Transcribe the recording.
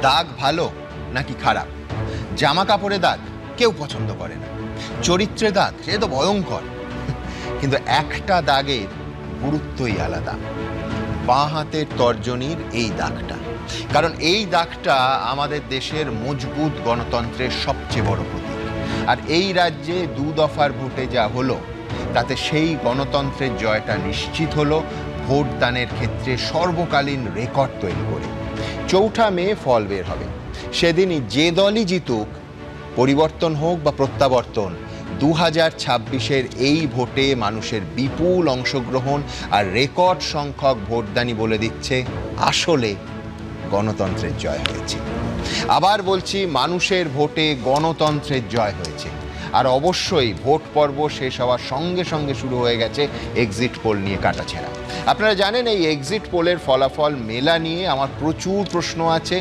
দাগ ভালো নাকি খারাপ? জামা কাপড়ে দাগ কেউ পছন্দ করে না, চরিত্রে দাগ সে তো ভয়ঙ্কর। কিন্তু একটা দাগের গুরুত্বই আলাদা, বাঁ হাতের তর্জনীর এই দাগটা। কারণ এই দাগটা আমাদের দেশের মজবুত গণতন্ত্রের সবচেয়ে বড় প্রতীক। আর এই রাজ্যে 2 দফার ভোটে যা হলো তাতে সেই গণতন্ত্রের জয়টা নিশ্চিত হলো, ভোটদানের ক্ষেত্রে সর্বকালীন রেকর্ড তৈরি করে। 4 মে ফল বের হবে। সেদিনই যে দলই জিতুক, পরিবর্তন হোক বা প্রত্যাবর্তন, 2026-এর এই ভোটে মানুষের বিপুল অংশগ্রহণ আর রেকর্ড সংখ্যক ভোটদানি বলে দিচ্ছে আসলে গণতন্ত্রের জয় হয়েছে। আবার বলছি, মানুষের ভোটে গণতন্ত্রের জয় হয়েছে। আর অবশ্যই ভোট পর্ব শেষ হওয়ার সঙ্গে সঙ্গে শুরু হয়ে গেছে এক্সিট পোল নিয়ে কাটাছেঁড়া। আপনারা জানেন, এই এক্সিট পোলের ফলাফল মেলা নিয়ে আমার প্রচুর প্রশ্ন আছে।